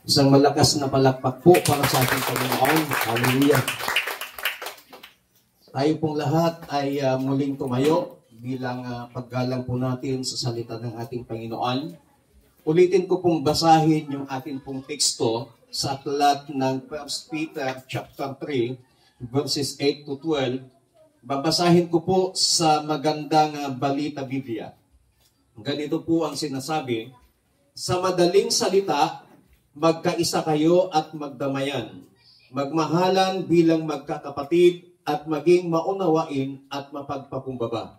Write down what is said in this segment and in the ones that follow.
Isang malakas na palakpak po para sa ating Panginoon. Hallelujah. Tayo pong lahat ay muling tumayo bilang paggalang po natin sa salita ng ating Panginoon. Ulitin ko pong basahin yung ating pong teksto sa aklat ng 1 Peter chapter 3, verses 8 to 12. Babasahin ko po sa magandang balita Biblia. Ganito po ang sinasabi, sa madaling salita, magkaisa kayo at magdamayan, magmahalan bilang magkakapatid at maging maunawain at mapagpakumbaba.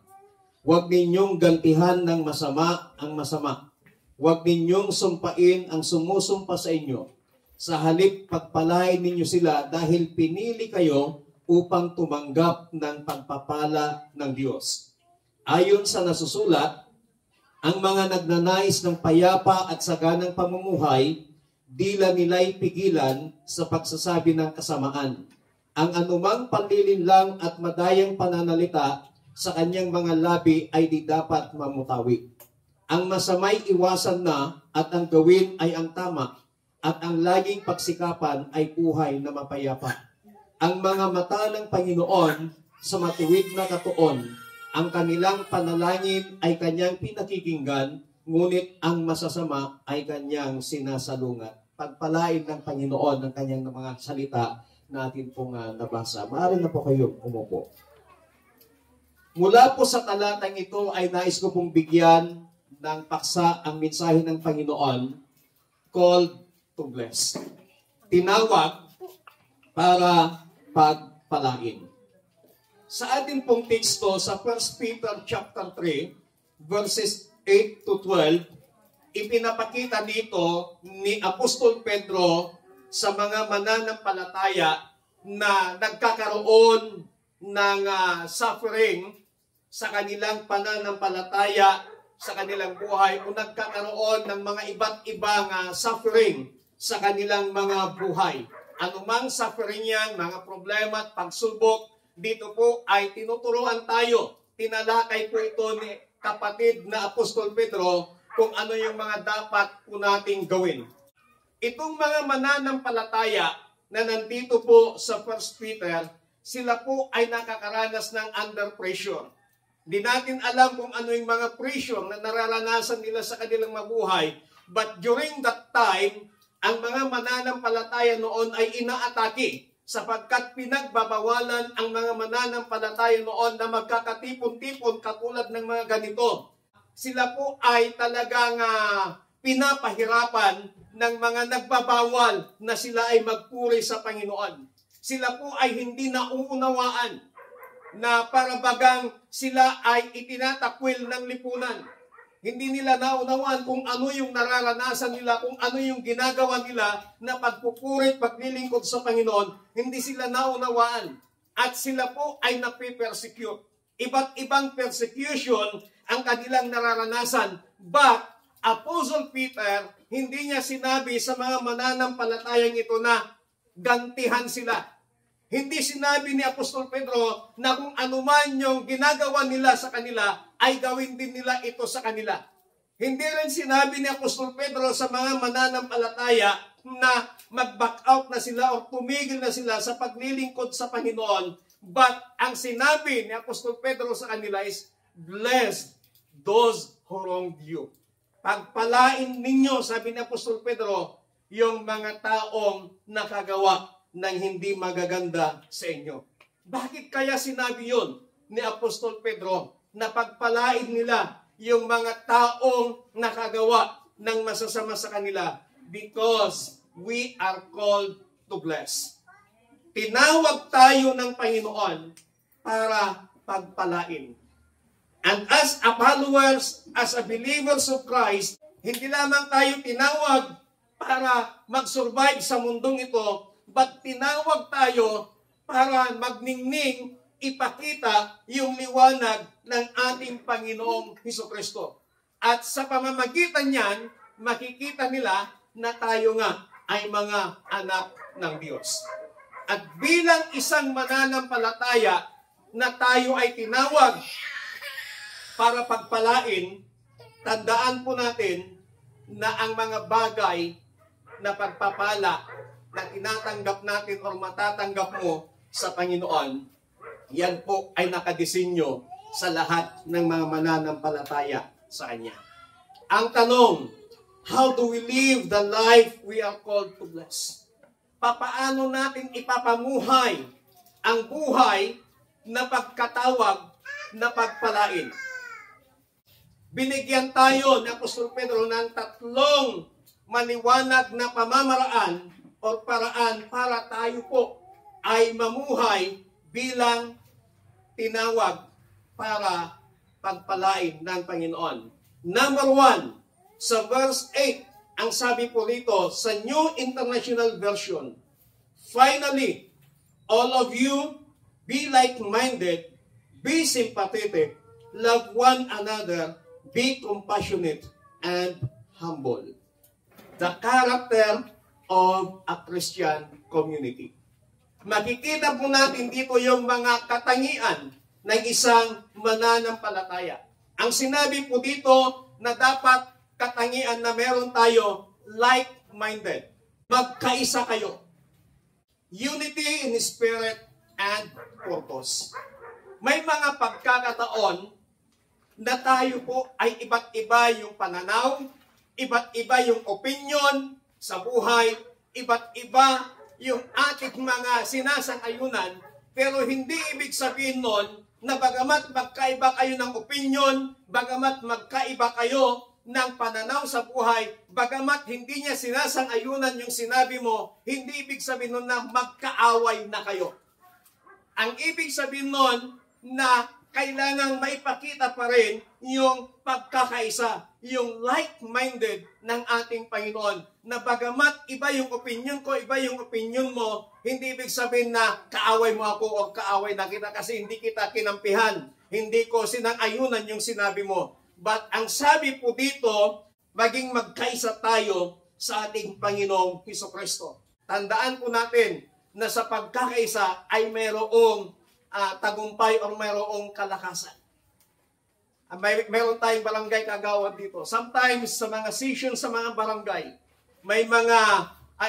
Huwag ninyong gantihan ng masama ang masama. Huwag ninyong sumpain ang sumusumpa sa inyo. Sa halip pagpalain ninyo sila dahil pinili kayo upang tumanggap ng pagpapala ng Diyos. Ayon sa nasusulat, ang mga nagnanais ng payapa at saganang pamumuhay, dila nila'y pigilan sa pagsasabi ng kasamaan. Ang anumang panlilinlang at madayang pananalita sa kanyang mga labi ay di dapat mamutawi. Ang masamay iwasan na at ang gawin ay ang tama at ang laging pagsikapan ay buhay na mapayapa. Ang mga mata ng Panginoon sa matuwid na katuon, ang kanilang panalangin ay kanyang pinakikinggan, ngunit ang masasama ay kanyang sinasalungat. Pagpalain ng Panginoon ng kanyang mga salita natin pong nabasa. Maaari na po kayo umupo. Mula po sa talatang ito ay nais ko pong bigyan ng paksa ang mensahe ng Panginoon, called to bless. Tinawag para pagpalain. Sa atin pong teksto sa 1 Peter chapter 3, verses 8 to 12, ipinapakita dito ni Apostol Pedro sa mga mananampalataya na nagkakaroon ng suffering sa kanilang pananampalataya, sa kanilang buhay, o nagkakaroon ng mga iba't ibang suffering sa kanilang mga buhay. Anumang suffering yan, mga problema at pagsubok, dito po ay tinuturuan tayo. Tinalakay po ito ni kapatid na Apostol Pedro kung ano yung mga dapat po nating gawin. Itong mga mananampalataya na nandito po sa 1 Peter, sila po ay nakakaranas ng under pressure. Di natin alam kung ano yung mga pressure na nararanasan nila sa kanilang mabuhay, but during that time, ang mga mananampalataya noon ay inaatake sapagkat pinagbabawalan ang mga mananampalataya noon na magkakatipon-tipon katulad ng mga ganito. Sila po ay talagang pinapahirapan ng mga nagbabawal na sila ay magpuri sa Panginoon. Sila po ay hindi nauunawaan na parabagang sila ay itinatakwil ng lipunan. Hindi nila naunawaan kung ano yung nararanasan nila, kung ano yung ginagawa nila na pagpupuri, paglilingkod sa Panginoon. Hindi sila naunawaan. At sila po ay napipersecute. Iba't ibang persecution ang kanilang nararanasan. But Apostle Peter, hindi niya sinabi sa mga mananampalatayang ito na gantihan sila. Hindi sinabi ni Apostol Pedro na kung anuman yung ginagawa nila sa kanila, ay gawin din nila ito sa kanila. Hindi rin sinabi ni Apostol Pedro sa mga mananampalataya na mag-back out na sila o tumigil na sila sa paglilingkod sa Panginoon. But ang sinabi ni Apostol Pedro sa kanila is, bless those who wronged you. Pagpalain ninyo, sabi ni Apostol Pedro, yung mga taong nakagawa ng hindi magaganda sa inyo. Bakit kaya sinabi yun ni Apostol Pedro na pagpalain nila yung mga taong nakagawa ng masasama sa kanila? Because we are called to bless. Tinawag tayo ng Panginoon para pagpalain. And as a followers, as a believers of Christ, hindi lamang tayo tinawag para mag-survive sa mundong ito, but tinawag tayo para magningning, ipakita yung liwanag ng ating Panginoong Hesukristo. At sa pamamagitan niyan, makikita nila na tayo nga ay mga anak ng Diyos. At bilang isang mananampalataya na tayo ay tinawag para pagpalain, tandaan po natin na ang mga bagay na pagpapala na tinatanggap natin o matatanggap mo sa Panginoon, yan po ay nakadesinyo sa lahat ng mga mananampalataya sa Kanya. Ang tanong, how do we live the life we are called to bless? Papaano natin ipapamuhay ang buhay na pagkatawag na pagpalain? Binigyan tayo ni Apostol Pedro ng 3 maliwanag na pamamaraan o paraan para tayo po ay mamuhay bilang tinawag para pagpalain ng Panginoon. Number 1, sa verse 8, ang sabi po rito sa New International Version, finally, all of you be like-minded, be sympathetic, love one another, be compassionate, and humble. The character of a Christian community. Makikita po natin dito yung mga katangian ng isang mananampalataya. Ang sinabi po dito na dapat katangian na meron tayo, like-minded. Magkaisa kayo. Unity in spirit and purpose. May mga pagkakataon na tayo po ay iba't iba yung pananaw, iba't iba yung opinion sa buhay, iba't iba yung ating mga sinasang-ayunan, pero hindi ibig sabihin nun na bagamat magkaiba kayo ng opinion, bagamat magkaiba kayo ng pananaw sa buhay, bagamat hindi niya sinasang-ayunan yung sinabi mo, hindi ibig sabihin nun na magkaaway na kayo. Ang ibig sabihin nun na kailangang maipakita pa rin yung pagkakaisa, yung like-minded ng ating Panginoon. Na bagamat iba yung opinion ko, iba yung opinion mo, hindi ibig sabihin na kaaway mo ako o kaaway na kita kasi hindi kita kinampihan. Hindi ko sinang-ayunan yung sinabi mo. But ang sabi po dito, maging magkaisa tayo sa ating Panginoong Hesukristo. Tandaan po natin na sa pagkakaisa ay mayroong tagumpay o mayroong kalakasan. Mayroon tayong barangay kagawad dito. Sometimes sa mga session sa mga barangay, may mga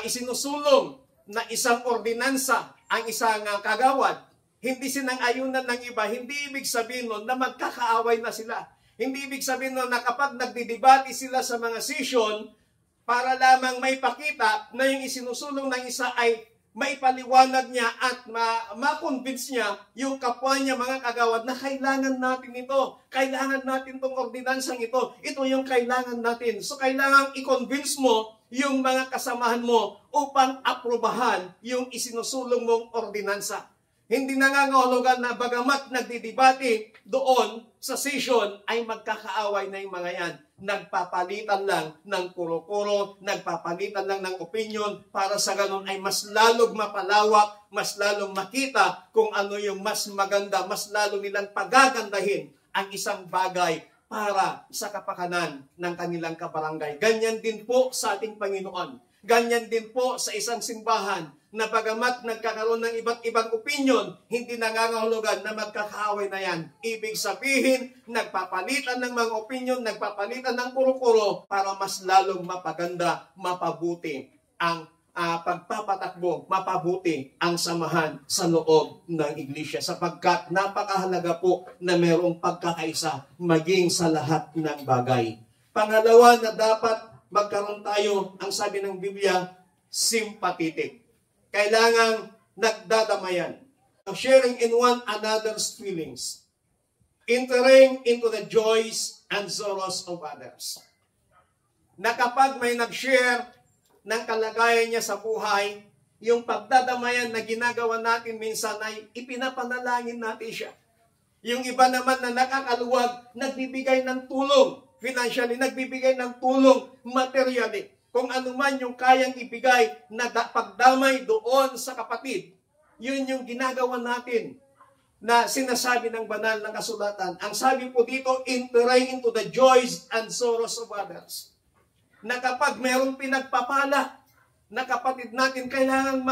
isinusulong na isang ordinansa ang isang kagawad. Hindi sinang-ayunan ng iba. Hindi ibig sabihin nun na magkakaaway na sila. Hindi ibig sabihin nun na kapag nagdidebate sila sa mga session, para lamang may pakita na yung isinusulong ng isa ay maipaliwanag niya at ma-convince niya yung kapwa niya mga kagawad na kailangan natin ito. Kailangan natin itong ordinansang ito. Ito yung kailangan natin. So kailangan i-convince mo yung mga kasamahan mo upang aprobahan yung isinusulong mong ordinansa. Hindi nangangahulugan na bagamat nagdidebate doon sa session ay magkakaaway na yung mga yan. Nagpapalitan lang ng kuro-kuro, nagpapalitan lang ng opinion para sa ganun ay mas lalong mapalawak, mas lalong makita kung ano yung mas maganda, mas lalo nilang pagagandahin ang isang bagay para sa kapakanan ng kanilang kabarangay. Ganyan din po sa ating Panginoon. Ganyan din po sa isang simbahan na bagamat nagkakaroon ng iba't ibang opinion, hindi nangangahulugan na magkakaaway na yan. Ibig sabihin, nagpapalitan ng mga opinion, nagpapalitan ng kuro-kuro para mas lalong mapaganda, mapabuti ang pagpapatakbo, mapabuti ang samahan sa loob ng iglesia. Sapagkat napakahalaga po na mayroong pagkakaisa maging sa lahat ng bagay. Pangalawa na dapat magkaroon tayo, ang sabi ng Biblia, sympathetic. Kailangang nagdadamayan. Sharing in one another's feelings. Entering into the joys and sorrows of others. Na kapag may nag-share ng kalagayan niya sa buhay, yung pagdadamayan na ginagawa natin minsan ay ipinapanalangin natin siya. Yung iba naman na nakakaluwag, nagbibigay ng tulong financially, nagbibigay ng tulong materially. Kung ano man yung kayang ibigay na pagdamay doon sa kapatid, yun yung ginagawa natin na sinasabi ng banal na kasulatan. Ang sabi po dito, entering into the joys and sorrows of others. Na kapag mayroong pinagpapala na kapatid natin, kailangan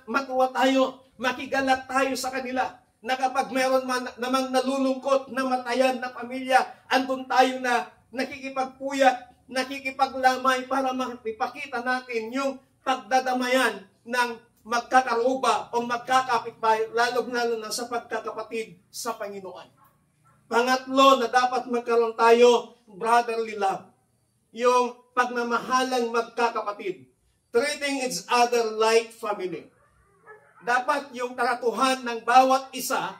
matuwa tayo, makigalak tayo sa kanila. Na kapag mayroon namang nalulungkot na matayan na pamilya, andun tayo na nakikipagpuyat, nakikipaglamay para ipakita natin yung pagdadamayan ng magkakaruba o magkakapitbahay, lalo na sa pagkakapatid sa Panginoon. Pangatlo na dapat magkaroon tayo, brotherly love. Yung pagmamahalang magkakapatid. Treating each other like family. Dapat yung tratuhan ng bawat isa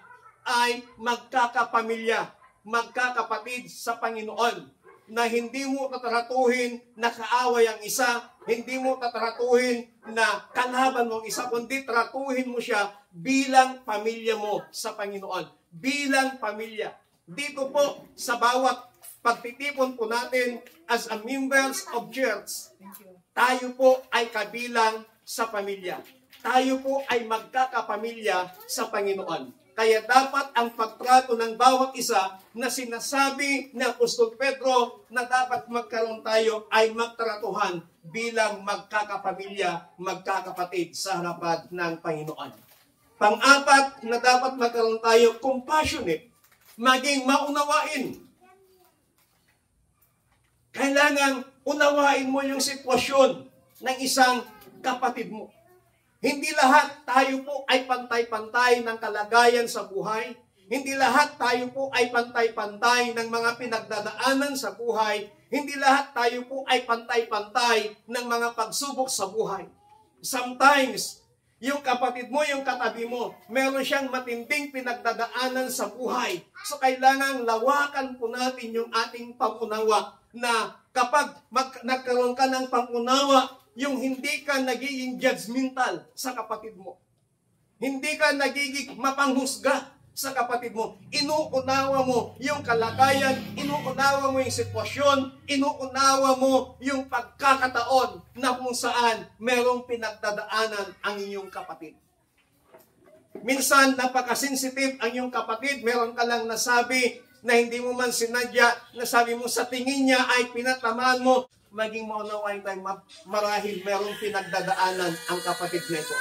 ay magkakapamilya, magkakapatid sa Panginoon. Na hindi mo tatratuhin na kaaway ang isa, hindi mo tatratuhin na kalaban mo ang isa, kundi tratuhin mo siya bilang pamilya mo sa Panginoon. Bilang pamilya. Dito po sa bawat pagtitipon po natin as a members of church, tayo po ay kabilang sa pamilya. Tayo po ay magkakapamilya sa Panginoon. Kaya dapat ang pagtrato ng bawat isa na sinasabi ni Apostol Pedro na dapat magkaroon tayo ay magtratuhan bilang magkakapamilya, magkakapatid sa harapan ng Panginoon. Pang-apat na dapat magkaroon tayo compassionate, maging maunawain. Kailangan unawain mo yung sitwasyon ng isang kapatid mo. Hindi lahat tayo po ay pantay-pantay ng kalagayan sa buhay. Hindi lahat tayo po ay pantay-pantay ng mga pinagdadaanan sa buhay. Hindi lahat tayo po ay pantay-pantay ng mga pagsubok sa buhay. Sometimes, yung kapatid mo, yung katabi mo, meron siyang matinding pinagdadaanan sa buhay. So, kailangan lawakan po natin yung ating pangunawa na kapag nagkaroon ka ng pangunawa, yung hindi ka nagiging judgmental sa kapatid mo. Hindi ka nagiging mapanghusga sa kapatid mo. Inuunawa mo yung kalagayan, inuunawa mo yung sitwasyon, inuunawa mo yung pagkakataon na kung saan merong pinagdadaanan ang inyong kapatid. Minsan, napaka-sensitive ang iyong kapatid. Meron ka lang nasabi na hindi mo man sinadya, nasabi mo sa tingin niya ay pinatamaan mo. Maging maunawain tayo, marahil merong pinagdadaanan ang kapatid nito.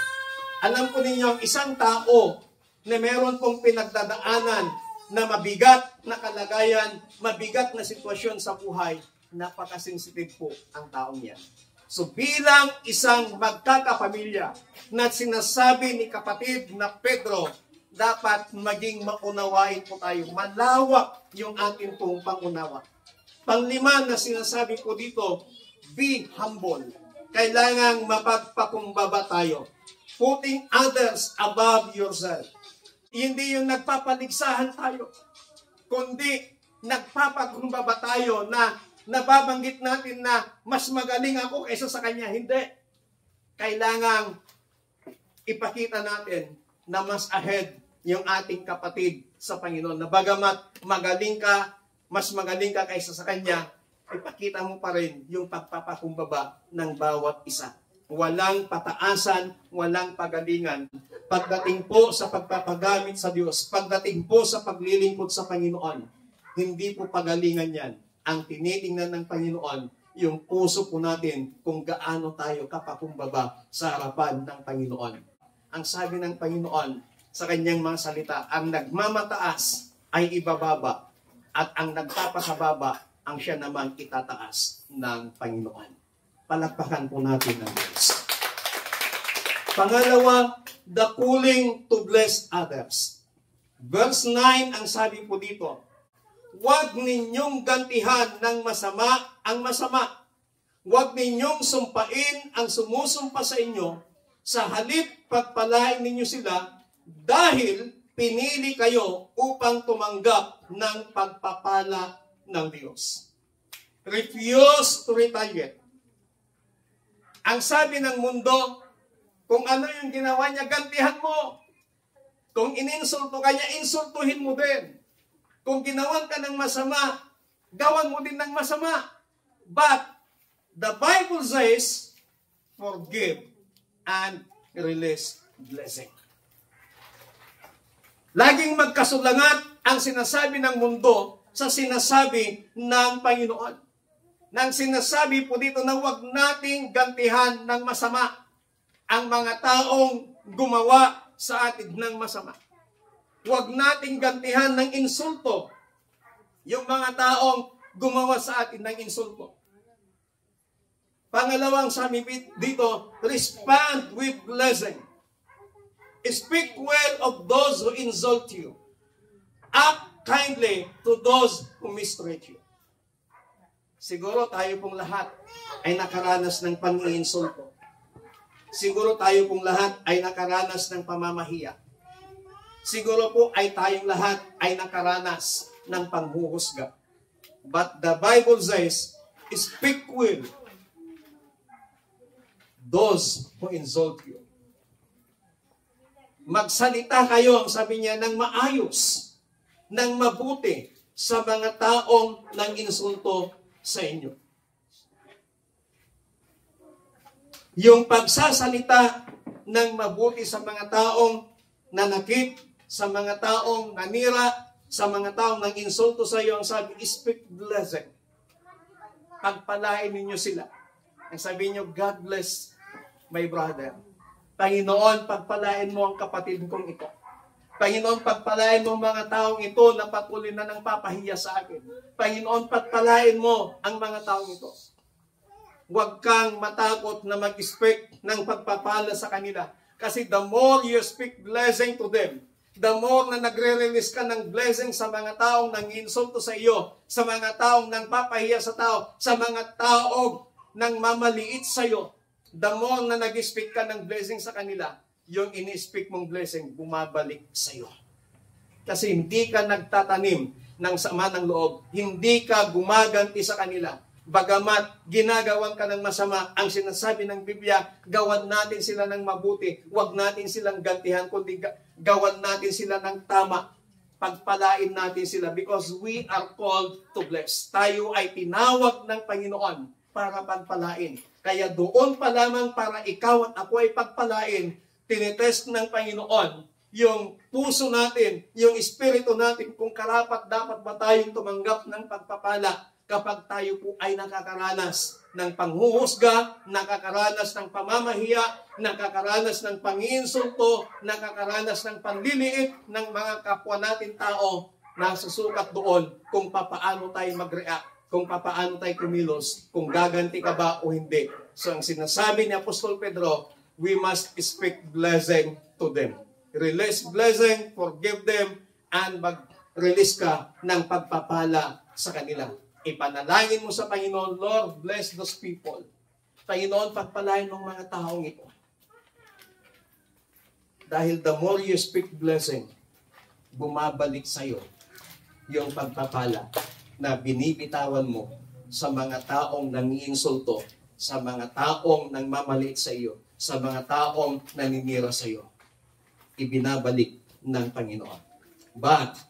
Alam po ninyo, ang isang tao na meron pong pinagdadaanan na mabigat na kalagayan, mabigat na sitwasyon sa buhay, napaka-sensitive po ang taong yan. So bilang isang magkakapamilya na sinasabi ni kapatid na Pedro, dapat maging maunawain po tayo. Malawak yung ating pong pangunawa. Panglima na sinasabi ko dito, be humble. Kailangang mapagpakumbaba tayo. Putting others above yourself. Hindi yung nagpapaligsahan tayo, kundi nagpapakumbaba tayo na nababanggit natin na mas magaling ako kaysa sa kanya. Hindi. Kailangang ipakita natin na mas ahead yung ating kapatid sa Panginoon. Na bagamat magaling ka, mas magaling ka kaysa sa kanya, ipakita mo pa rin yung pagpapakumbaba ng bawat isa. Walang pataasan, walang pagalingan. Pagdating po sa pagpapagamit sa Diyos, pagdating po sa paglilingkod sa Panginoon, hindi po pagalingan yan. Ang tinitingnan ng Panginoon, yung puso po natin kung gaano tayo kapakumbaba sa harapan ng Panginoon. Ang sabi ng Panginoon sa kanyang mga salita, ang nagmamataas ay ibababa, at ang nagpapakababa, ang siya naman itataas ng Panginoon. Palakpakan po natin ang Diyos. Pangalawa, the calling to bless others. Verse 9, ang sabi po dito, huwag ninyong gantihan ng masama ang masama. Huwag ninyong sumpain ang sumusumpa sa inyo, sa halip pagpalain ninyo sila, dahil pinili kayo upang tumanggap ng pagpapala ng Diyos. Refuse to retaliate. Ang sabi ng mundo, kung ano yung ginawa niya, gantihan mo. Kung ininsulto ka niya, insultuhin mo din. Kung ginawan ka ng masama, gawan mo din ng masama. But the Bible says, forgive and release blessing. Laging magkasulangat ang sinasabi ng mundo sa sinasabi ng Panginoon. Nang sinasabi po dito na huwag nating gantihan ng masama ang mga taong gumawa sa atin ng masama. Huwag nating gantihan ng insulto yung mga taong gumawa sa atin ng insulto. Pangalawang sabi dito, respond with blessing. Speak well of those who insult you. Act kindly to those who mistreat you. Siguro tayo pong lahat ay nakaranas ng pang-iinsulto. Siguro tayo pong lahat ay nakaranas ng pamamahiya. Siguro po ay tayong lahat ay nakaranas ng panghuhusga. But the Bible says, speak well those who insult you. Magsalita kayo, ang sabi niya, ng maayos, ng mabuti sa mga taong nang insulto sa inyo. Yung pagsasalita ng mabuti sa mga taong nanakit, sa mga taong nanira, sa mga taong nang insulto sa iyo, ang sabi, speak blessing. Pagpalain ninyo sila. Ang sabi niyo, God bless my brother. Panginoon, pagpalain mo ang kapatid kong ito. Panginoon, pagpalain mo ang mga taong ito na patuloy na nang papahiya sa akin. Panginoon, pagpalain mo ang mga taong ito. Huwag kang matakot na mag-speak ng pagpapala sa kanila. Kasi the more you speak blessing to them, the more na nagre-release ka ng blessing sa mga taong nang-insulto sa iyo, sa mga taong nang papahiya sa tao, sa mga taong nang mamaliit sa iyo, the more na nag-speak ka ng blessing sa kanila, yung ini-speak mong blessing, bumabalik sa iyo. Kasi hindi ka nagtatanim ng sama ng loob, hindi ka gumaganti sa kanila. Bagamat ginagawan ka ng masama, ang sinasabi ng Biblia, gawan natin sila ng mabuti, huwag natin silang gantihan, kundi gawan natin sila ng tama. Pagpalain natin sila because we are called to bless. Tayo ay tinawag ng Panginoon para pagpalain. Kaya doon pa lamang para ikaw at ako ay pagpalain, tinitest ng Panginoon yung puso natin, yung espiritu natin, kung karapat dapat ba tayong tumanggap ng pagpapala kapag tayo po ay nakakaranas ng panghuhusga, nakakaranas ng pamamahiya, nakakaranas ng panginsulto, nakakaranas ng panliliit ng mga kapwa natin tao, nasusukat doon kung papaano tayo mag-react, kung papaano tayo kumilos, kung gaganti ka ba o hindi. So ang sinasabi ni Apostol Pedro, we must speak blessing to them. Release blessing, forgive them, and mag-release ka ng pagpapala sa kanila. Ipanalangin mo sa Panginoon, Lord, bless those people. Panginoon, pagpalain ng mga taong ito. Dahil the more you speak blessing, bumabalik sa iyo yung pagpapala na binibitawan mo sa mga taong nangiinsulto, sa mga taong nangmamaliit sa iyo, sa mga taong naninira sa iyo. Ibinabalik ng Panginoon. But,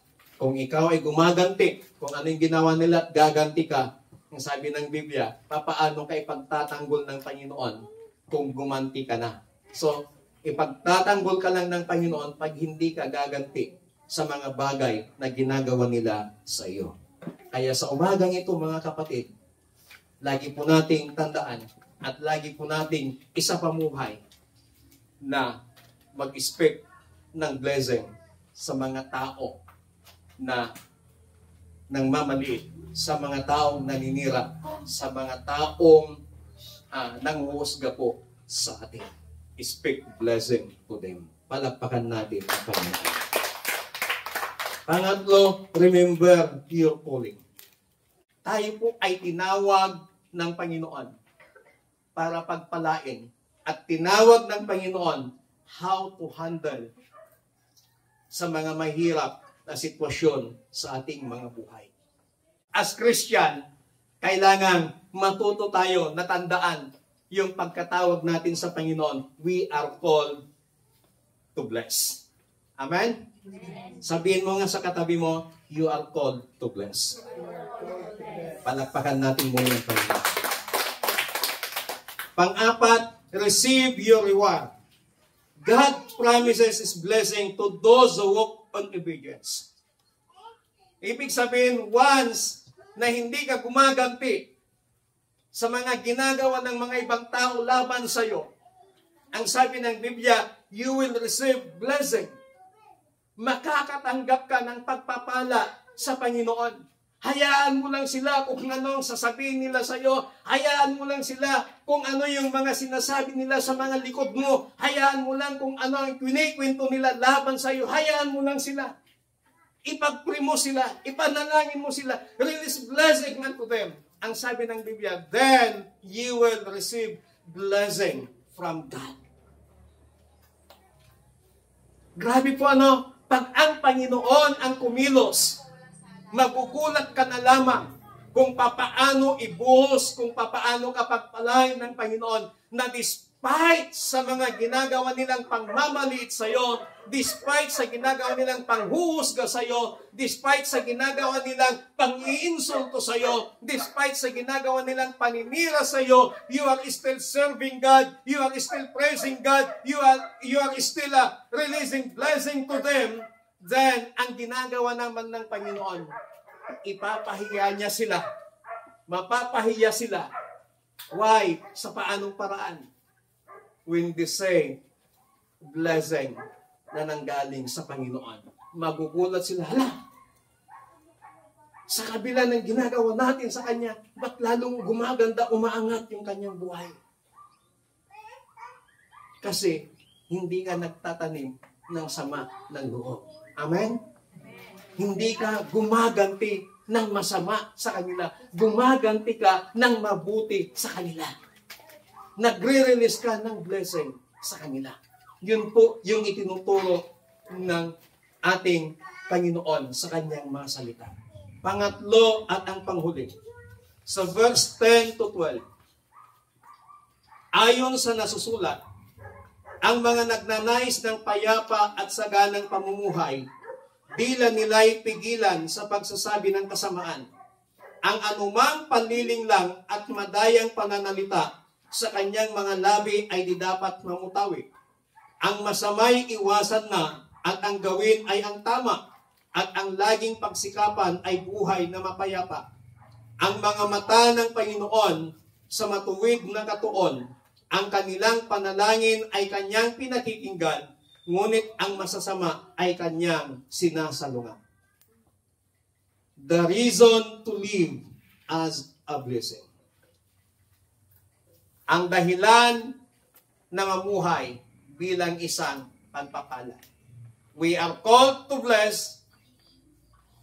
kung ikaw ay gumaganti, kung ano yung ginawa nila at gaganti ka, ang sabi ng Biblia, papaano ka ipagtatanggol ng Panginoon kung gumanti ka na? So, ipagtatanggol ka lang ng Panginoon pag hindi ka gaganti sa mga bagay na ginagawa nila sa iyo. Kaya sa umagang ito, mga kapatid, lagi po nating tandaan at lagi po nating isapamuhay na mag-speak ng blessing sa mga tao na nangmamaliit, sa mga taong naninira, sa mga taong nanghuhusga po sa atin. Speak blessing to them. Palakpakan natin ang Panginoon. Pangatlo, remember your calling. Tayo po ay tinawag ng Panginoon para pagpalain at tinawag ng Panginoon how to handle sa mga mahirap na sitwasyon sa ating mga buhay. As Christian, kailangan matuto tayo na tandaan yung pagkatawag natin sa Panginoon. We are called to bless. Amen? Amen. Sabihin mo nga sa katabi mo, you are called to bless. Palakpakan natin muna ang Panginoon. Pang-apat, receive your reward. God promises His blessing to those who walk on obedience. Ibig sabihin, once na hindi ka gumaganti sa mga ginagawa ng mga ibang tao laban sa iyo, ang sabi ng Biblia, you will receive blessing. Makakatanggap ka ng pagpapala sa Panginoon. Hayaan mo lang sila kung anong sasabihin nila sa iyo. Hayaan mo lang sila kung ano yung mga sinasabi nila sa mga likod mo. Hayaan mo lang kung ano ang kwento nila laban sa iyo. Hayaan mo lang sila. Ipag-pray mo sila. Ipanalangin mo sila. Release blessing unto them. Ang sabi ng Biblia, then you will receive blessing from God. Grabe po pag ang Panginoon ang kumilos, magugulat ka na lamang kung papaano ibuhos, kung papaano kapag palayan ng Panginoon na despite sa mga ginagawa nilang pangmamaliit sa iyo, despite sa ginagawa nilang panghuhusga sa iyo, despite sa ginagawa nilang pang-iinsulto sa iyo, despite sa ginagawa nilang paninira sa iyo, you are still serving God, you are still praising God, you are still releasing blessing to them. Then, ang ginagawa naman ng Panginoon, ipapahiya niya sila. Mapapahiya sila. Why? Sa paanong paraan? When they say, blessing na nanggaling sa Panginoon. Magugulat sila, hala, sa kabila ng ginagawa natin sa Kanya, ba't lalong gumaganda, umaangat yung Kanyang buhay? Kasi, hindi ka nagtatanim ng sama ng loob. Amen? Hindi ka gumaganti ng masama sa kanila. Gumaganti ka ng mabuti sa kanila. Nagre-release ka ng blessing sa kanila. Yun po yung itinuturo ng ating Panginoon sa kanyang mga salita. Pangatlo at ang panghuli. Sa verse 10 to 12. Ayon sa nasusulat, ang mga nagnanais ng payapa at saganang pamumuhay, dila nila'y pigilan sa pagsasabi ng kasamaan. Ang anumang panliling lang at madayang pananalita sa kanyang mga labi ay di dapat mamutawi. Ang masamay iwasan na at ang gawin ay ang tama at ang laging pagsikapan ay buhay na mapayapa. Ang mga mata ng Panginoon sa matuwid na katuon, ang kanilang panalangin ay kanyang pinakikinggan, ngunit ang masasama ay kanyang sinasalungan. The reason to live as a blessing. Ang dahilan na mamuhay bilang isang pagpapala. We are called to bless,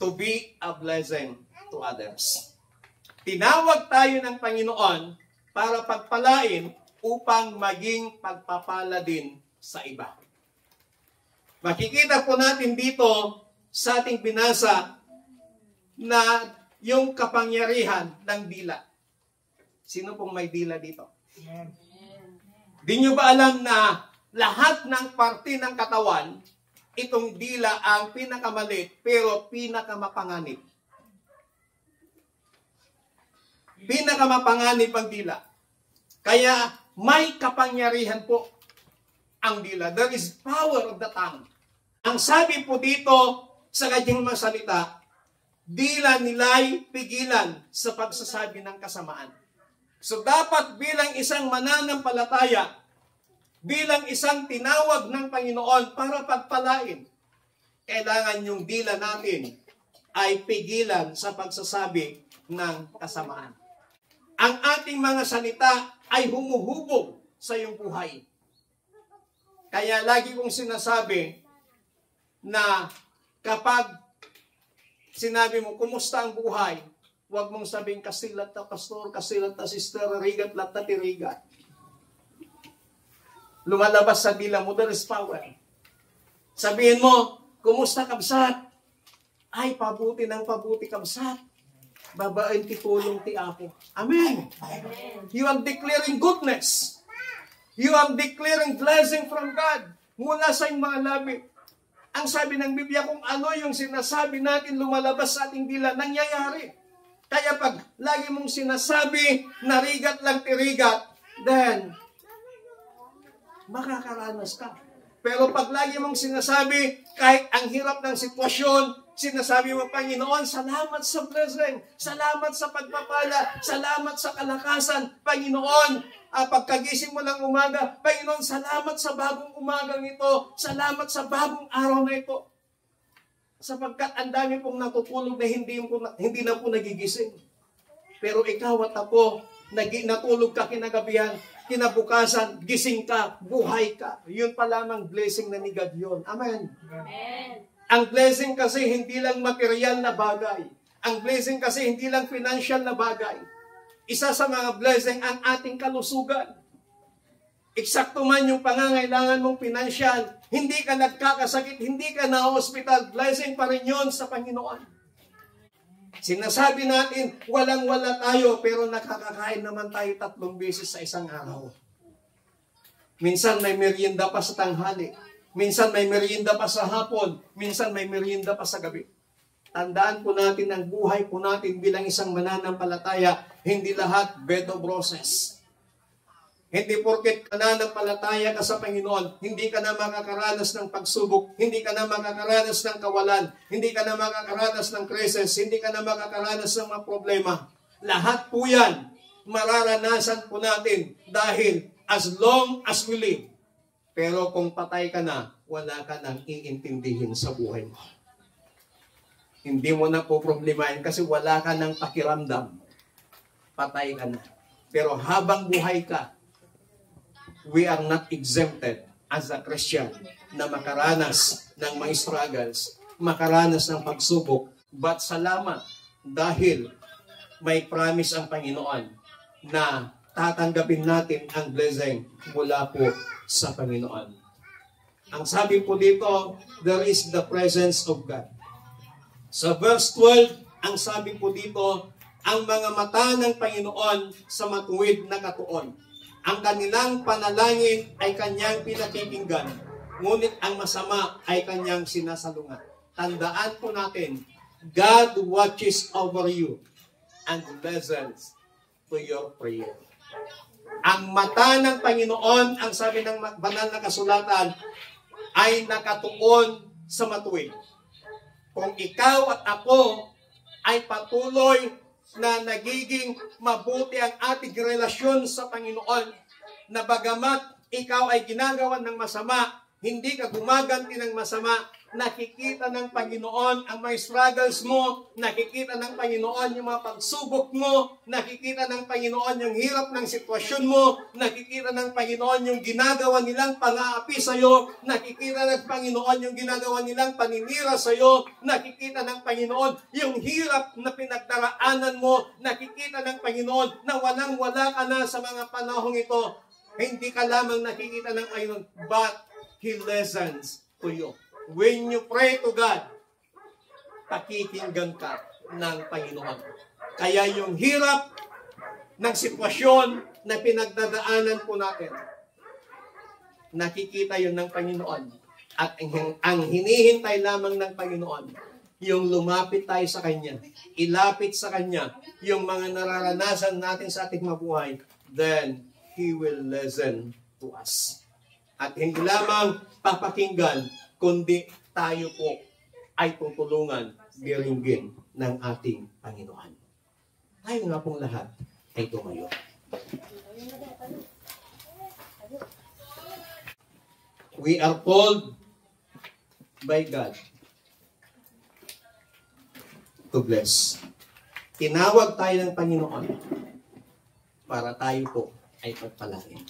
to be a blessing to others. Tinawag tayo ng Panginoon para pagpalain upang maging pagpapala din sa iba. Makikita po natin dito sa ating binasa na yung kapangyarihan ng dila. Sino pong may dila dito? Di nyo ba alam na lahat ng parte ng katawan, itong dila ang pinakamalit pero pinakamapanganib? Pinakamapanganib ang dila. Kaya may kapangyarihan po ang dila. There is power of the tongue. Ang sabi po dito sa kanyang mga salita, dila nila'y pigilan sa pagsasabi ng kasamaan. So dapat bilang isang mananampalataya, bilang isang tinawag ng Panginoon para pagpalain, kailangan yung dila natin ay pigilan sa pagsasabi ng kasamaan. Ang ating mga salita ay humuhubog sa iyong buhay. Kaya lagi kong sinasabi na kapag sinabi mo, kumusta ang buhay? Huwag mong sabihin, kasilat na pastor, kasilat na sister, rigat lat na tirigat. Lumalabas sa dila mo, there is power. Sabihin mo, kumusta kabsat? Ay, pabuti ng pabuti kabsat. Babain ti tulong ti Apo. Amen. Amen. You are declaring goodness. You are declaring blessing from God mula sa iyong mga labi. Ang sabi ng Biblia, kung ano yung sinasabi natin lumalabas sa ating dila, nangyayari. Kaya pag lagi mong sinasabi, narigat lang tirigat, then makakaranas ka. Pero pag lagi mong sinasabi, kahit ang hirap ng sitwasyon, sinasabi mo, Panginoon, salamat sa blessing, salamat sa pagpapala, salamat sa kalakasan, Panginoon, pagkagising mo ng umaga, Panginoon, salamat sa bagong umagang ito, salamat sa bagong araw na ito. Sapagkat ang dami pong natutulog na hindi na po nagigising. Pero ikaw at ako, natulog ka kinagabihan, kinabukasan, gising ka, buhay ka. Yun pa lamang blessing na ni God yun. Amen. Amen. Ang blessing kasi hindi lang material na bagay. Ang blessing kasi hindi lang financial na bagay. Isa sa mga blessing ang ating kalusugan. Eksakto man yung pangangailangan mong financial, hindi ka nagkakasakit, hindi ka na-hospital, blessing pa rin yun sa Panginoon. Sinasabi natin, walang-wala tayo, pero nakakakain naman tayo 3 beses sa isang araw. Minsan may merienda pa sa tanghali, minsan may merienda pa sa hapon, minsan may merienda pa sa gabi. Tandaan po natin ang buhay po natin bilang isang mananampalataya, hindi lahat bed of roses. Hindi porket nananampalataya ka sa Panginoon, hindi ka na makakaranas ng pagsubok, hindi ka na makakaranas ng kawalan, hindi ka na makakaranas ng krisis, hindi ka na makakaranas ng mga problema. Lahat po yan, mararanasan po natin dahil as long as we live. Pero kung patay ka na, wala ka nang iintindihin sa buhay mo. Hindi mo na po problemahin kasi wala ka nang pakiramdam. Patay ka na. Pero habang buhay ka, we are not exempted as a Christian na makaranas ng mga struggles, makaranas ng pagsubok. But salamat dahil may promise ang Panginoon na tatanggapin natin ang blessing mula po sa Panginoon. Ang sabi po dito, there is the presence of God. Sa verse 12, ang sabi po dito, ang mga mata ng Panginoon sa matuwid na katuon. Ang kanilang panalangin ay kanyang pinakikinggan, ngunit ang masama ay kanyang sinasalungat. Tandaan po natin, God watches over you and listens to your prayer. Ang mata ng Panginoon, ang sabi ng banal na kasulatan, ay nakatuon sa matuwid. Kung ikaw at ako ay patuloy na nagiging mabuti ang ating relasyon sa Panginoon, na bagamat ikaw ay ginagawa ng masama, hindi ka gumaganti ng masama, nakikita ng Panginoon ang mga struggles mo, nakikita ng Panginoon yung mga pagsubok mo, nakikita ng Panginoon yung hirap ng sitwasyon mo, nakikita ng Panginoon yung ginagawa nilang pang-aapi sa'yo, nakikita ng Panginoon yung ginagawa nilang paninira sa'yo, nakikita ng Panginoon yung hirap na pinagdaraanan mo, nakikita ng Panginoon na walang-wala ka na sa mga panahong ito. Hindi ka lamang nakikita ng Panginoon, but He listens to you. When you pray to God, pakikinggan ka ng Panginoon. Kaya yung hirap ng sitwasyon na pinagdadaanan po natin, nakikita yun ng Panginoon. At ang hinihintay lamang ng Panginoon, yung lumapit tayo sa Kanya, ilapit sa Kanya, yung mga nararanasan natin sa ating mabuhay, then He will listen to us. At hindi lamang papakinggan, kundi tayo po ay tutulungan diringgin ng ating Panginoon. Tayo nga pong lahat ay tumayo. We are called by God to bless. Tinawag tayo ng Panginoon para tayo po ay pagpalain.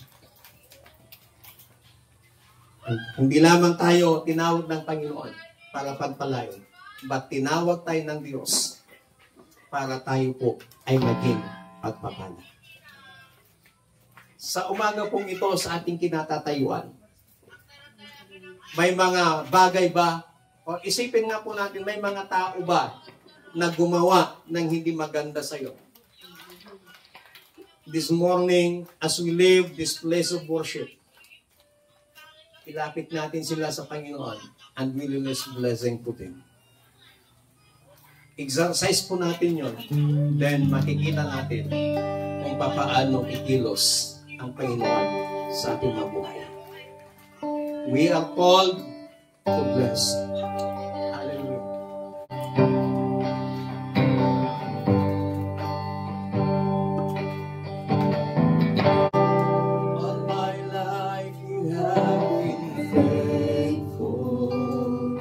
Hindi lamang tayo tinawag ng Panginoon para pagpalain, but tinawag tayo ng Diyos para tayo po ay maging pagpapala. Sa umaga pong ito sa ating kinatatayuan, may mga bagay ba, o isipin nga po natin, may mga tao ba na gumawa ng hindi maganda sa iyo? This morning, as we leave this place of worship, ilapit natin sila sa Panginoon and we release blessing to them. Exercise po natin yon. Then makikita natin kung paano ikilos ang Panginoon sa ating mabuhay. We are called to bless. Hallelujah. All my life you have been faithful.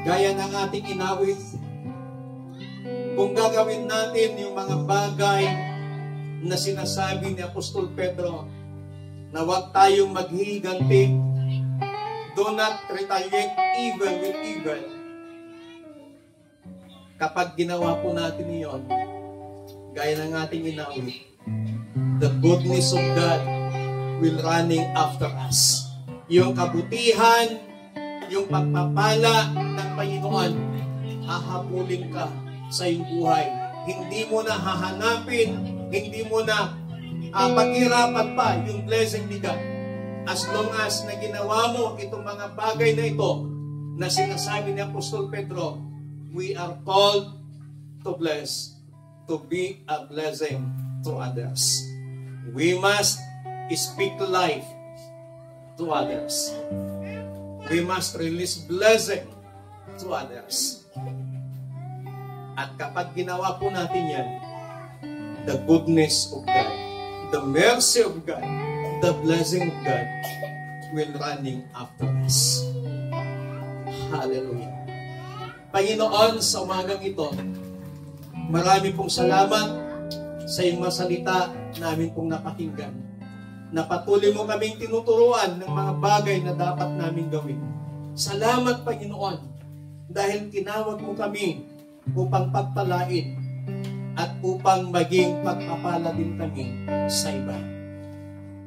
Gaya ng ating inawit, kung gagawin natin yung mga bagay na sinasabi ni Apostol Pedro, na huwag tayong maghihiganti, do not retaliate evil with evil. Kapag ginawa po natin iyon, gaya ng ating inawit, the goodness of God will running after us. Yung kabutihan, yung pagpapala ng Panginoon, hahabulin ka sa iyong buhay. Hindi mo na hahanapin, hindi mo na paghirapan pa yung blessing ni God. As long as na ginawa mo itong mga bagay na ito na sinasabi ni Apostol Pedro, we are called to bless, to be a blessing to others. We must speak life to others. We must release blessing to others. At kapag ginawa po natin yan, the goodness of God, the mercy of God, the blessing of God will running after us. Hallelujah. Panginoon, sa umagang ito, marami pong salamat sa iyong masalita namin pong napakinggan, na patuloy mo kaming tinuturuan ng mga bagay na dapat namin gawin. Salamat, Panginoon, dahil tinawag mo kami upang pagpalain at upang maging pagpapala din kami sa iba.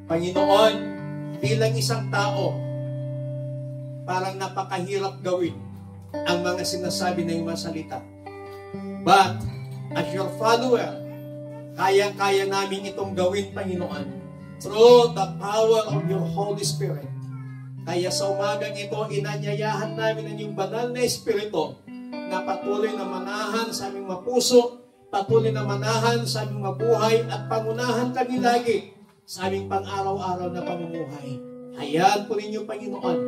Panginoon, bilang isang tao, parang napakahirap gawin ang mga sinasabi ng mga salita. But, as your follower, kayang-kaya namin itong gawin, Panginoon, through the power of your Holy Spirit. Kaya sa umagang ito, inanyayahan namin ang iyong banal na Espiritu na patuloy na manahan sa aming mapuso, patuloy na manahan sa aming mabuhay, at pangunahan kami lagi sa aming pang-araw-araw na pamumuhay. Hayaan po ninyo, Panginoon,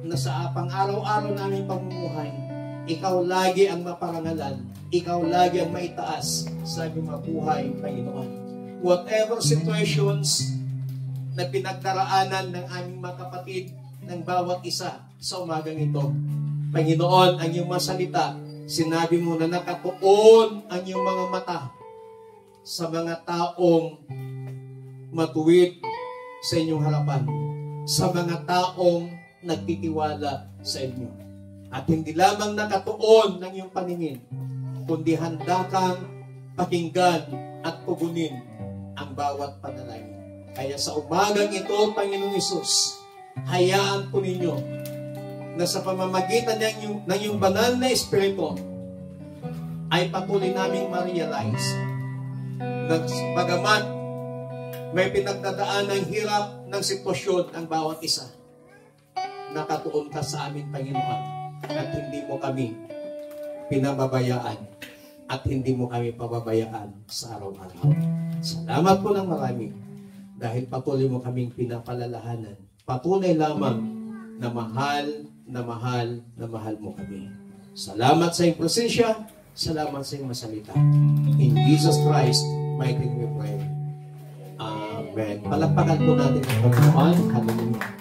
na sa pang-araw-araw naming pamumuhay, ikaw lagi ang maparangalan, ikaw lagi ang maitaas sa aming mabuhay, Panginoon. Whatever situations na pinagdaraanan ng aming mga kapatid, ng bawat isa sa umagang ito, Panginoon, ang iyong masalita, sinabi mo na nakatuon ang iyong mga mata sa mga taong matuwid sa inyong harapan, sa mga taong nagtitiwala sa inyo. At hindi lamang nakatuon ng iyong paningin, kundi handa kang pakinggan at tugunin ang bawat panalangin. Kaya sa umagang ito, Panginoong Hesus, hayaan po ninyo na sa pamamagitan ng iyong banal na Espiritu ay patuloy naming ma-realize na bagamat may pinagdadaan ng hirap ng sitwasyon ang bawat isa, nakatuon ka sa amin, Panginoon, at hindi mo kami pinababayaan at hindi mo kami pababayaan sa araw-araw. Salamat po ng marami dahil patuloy mo kaming pinapalalahanan. Patuloy lamang na mahal, na mahal, na mahal mo kami. Salamat sa iyong presensya, salamat sa iyong masalita. In Jesus Christ, mighty name we pray. Amen. Palakpakan po natin ang Panginoon. Hallelujah.